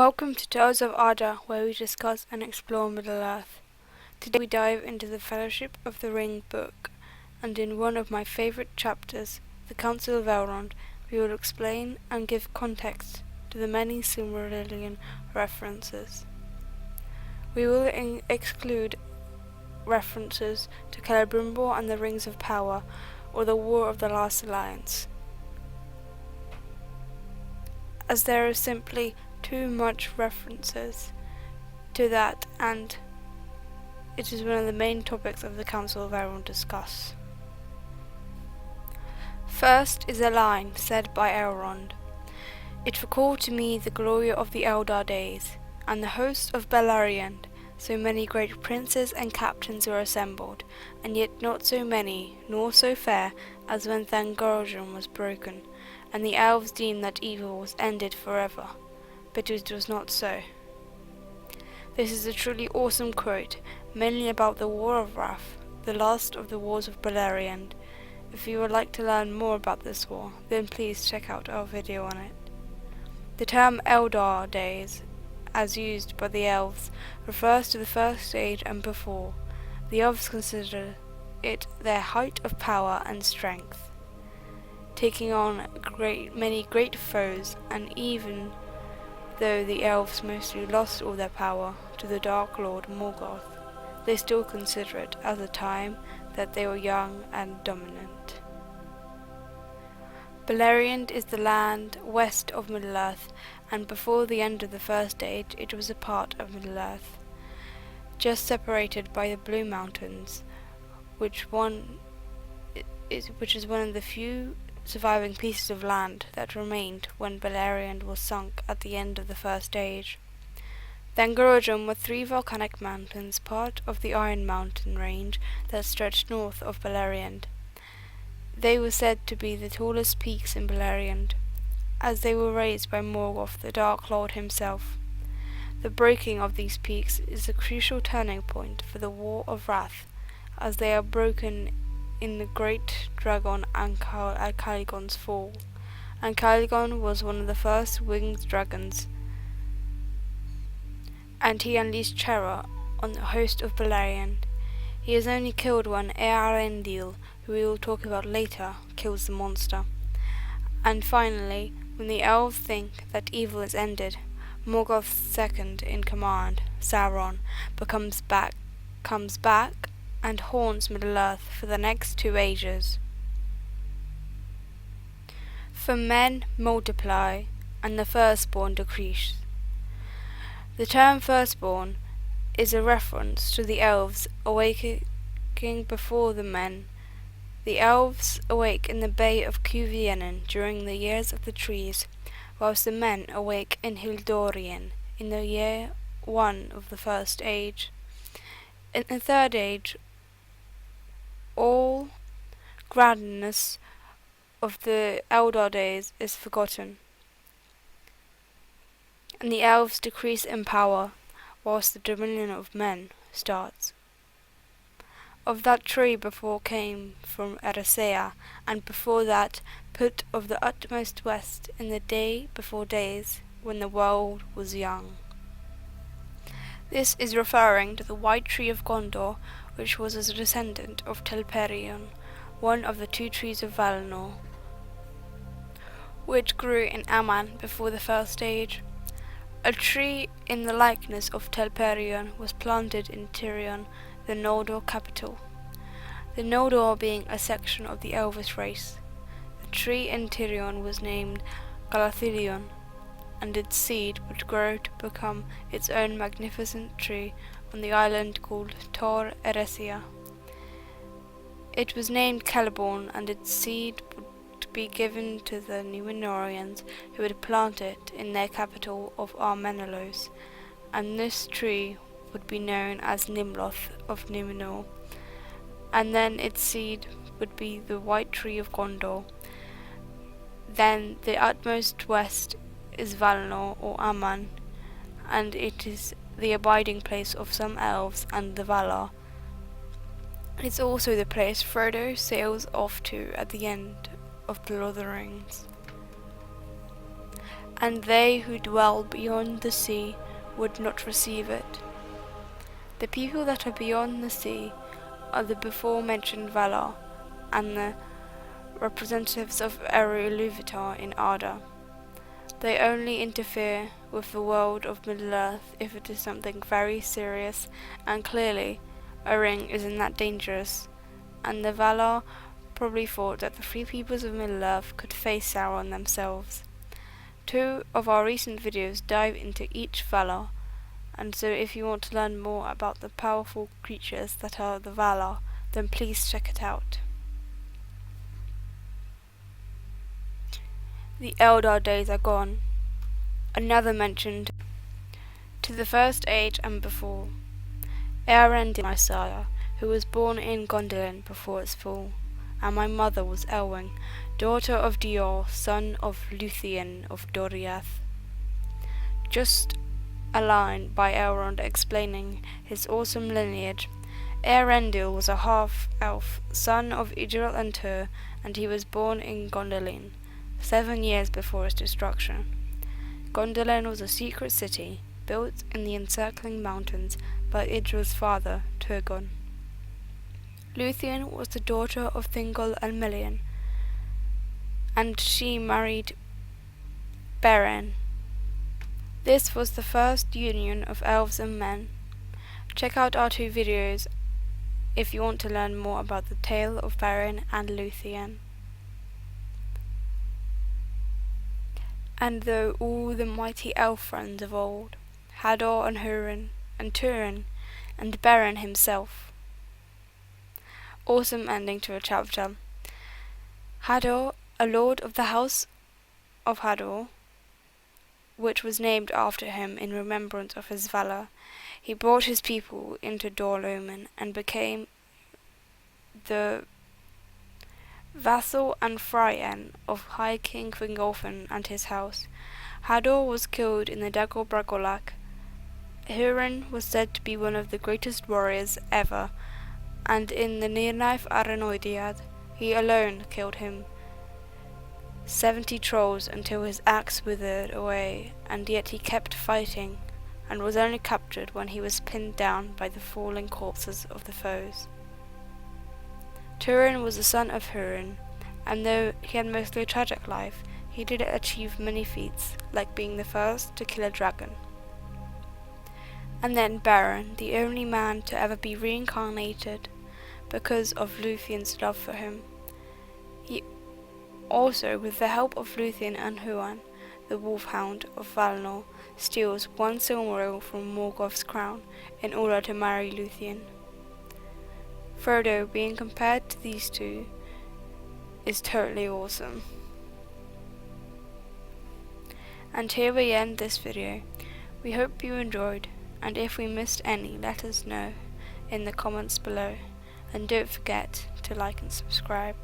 Welcome to Tales of Arda, where we discuss and explore Middle-earth. Today we dive into the Fellowship of the Ring book, and in one of my favourite chapters, the Council of Elrond, we will explain and give context to the many Silmarillion references. We will exclude references to Celebrimbor and the Rings of Power, or the War of the Last Alliance, as there is simply too much references to that, and it is one of the main topics of the Council of Elrond discuss. First is a line said by Elrond. It recalled to me the glory of the Eldar days, and the hosts of Beleriand. So many great princes and captains were assembled, and yet not so many, nor so fair, as when Thangorogen was broken, and the elves deemed that evil was ended forever. But it was not so. This is a truly awesome quote, mainly about the War of Wrath, the last of the wars of Beleriand. If you would like to learn more about this war, then please check out our video on it. The term Eldar days, as used by the elves, refers to the first age and before. The elves consider it their height of power and strength, taking on many great foes, and even though the elves mostly lost all their power to the Dark Lord Morgoth, they still consider it as a time that they were young and dominant. Beleriand is the land west of Middle-earth, and before the end of the First Age it was a part of Middle-earth, just separated by the Blue Mountains, which is one of the few surviving pieces of land that remained when Beleriand was sunk at the end of the First Age. Thangorogen were three volcanic mountains, part of the Iron Mountain range that stretched north of Beleriand. They were said to be the tallest peaks in Beleriand, as they were raised by Morgoth, the Dark Lord himself. The breaking of these peaks is a crucial turning point for the War of Wrath, as they are broken in the Great Dragon and Caligon's fall, and Caligon was one of the first winged dragons, and he unleashed terror on the host of Beleriand. He has only killed one Eärendil, who we will talk about later, kills the monster. And finally, when the elves think that evil is ended, Morgoth's second in command, Sauron, comes back and haunts Middle-earth for the next 2 ages. For men multiply, and the firstborn decrease. The term firstborn is a reference to the elves awaking before the men. The elves awake in the Bay of Cuvienen during the years of the trees, whilst the men awake in Hildorien in the year 1 of the First Age. In the Third Age, all grandness of the Eldar days is forgotten, and the elves decrease in power, whilst the dominion of men starts. Of that tree before came from Eressëa, and before that put of the utmost west in the day before days, when the world was young. This is referring to the White Tree of Gondor, which was a descendant of Telperion, one of the 2 trees of Valinor, which grew in Aman before the First Age. A tree in the likeness of Telperion was planted in Tirion, the Noldor capital, the Noldor being a section of the Elvish race. The tree in Tirion was named Galathylion, and its seed would grow to become its own magnificent tree on the island called Tor Eressëa. It was named Celeborn, and its seed would be given to the Númenóreans, who would plant it in their capital of Armenelos, and this tree would be known as Nimloth of Númenor, and then its seed would be the White Tree of Gondor. Then the utmost west is Valinor or Aman, and it is the abiding place of some elves and the Valar. It's also the place Frodo sails off to at the end of The Lord of the Rings. and they who dwell beyond the sea would not receive it. The people that are beyond the sea are the before-mentioned Valar and the representatives of Eru-Ilúvatar in Arda. They only interfere with the world of Middle-earth if it is something very serious, and clearly a ring isn't that dangerous, and the Valar probably thought that the Free Peoples of Middle-earth could face Sauron themselves. 2 of our recent videos dive into each Valar, and so if you want to learn more about the powerful creatures that are the Valar, then please check it out. The Eldar days are gone. Another mentioned to the First Age and before. Elrond is my sire, who was born in Gondolin before its fall, and my mother was Elwing, daughter of Dior, son of Luthien of Doriath. Just a line by Elrond explaining his awesome lineage. Eärendil was a half-elf, son of Idril and Tur, and he was born in Gondolin, 7 years before its destruction. Gondolin was a secret city, built in the encircling mountains by Idril's father, Turgon. Luthien was the daughter of Thingol and Melian, and she married Beren. This was the first union of elves and men. Check out our 2 videos if you want to learn more about the tale of Beren and Luthien. And though all the mighty elf friends of old, Hador and Húrin and Túrin and Beren himself. Awesome ending to a chapter. Hador, a lord of the house of Hador, which was named after him in remembrance of his valour, he brought his people into Dor Lómin and became the vassal and Phryane of High King Thingolfin and his house. Hador was killed in the Dagor Bragollach. Húrin was said to be one of the greatest warriors ever, and in the Nirnaeth Aranoediad he alone killed him 70 trolls until his axe withered away, and yet he kept fighting, and was only captured when he was pinned down by the falling corpses of the foes. Túrin was the son of Húrin, and though he had mostly a tragic life, he did achieve many feats, like being the first to kill a dragon. And then Beren, the only man to ever be reincarnated, because of Lúthien's love for him. He also, with the help of Luthien and Huan, the Wolfhound of Valinor, steals 1 Silmaril from Morgoth's crown in order to marry Luthien. Frodo being compared to these 2 is totally awesome. And here we end this video. We hope you enjoyed, and if we missed any, let us know in the comments below, and don't forget to like and subscribe.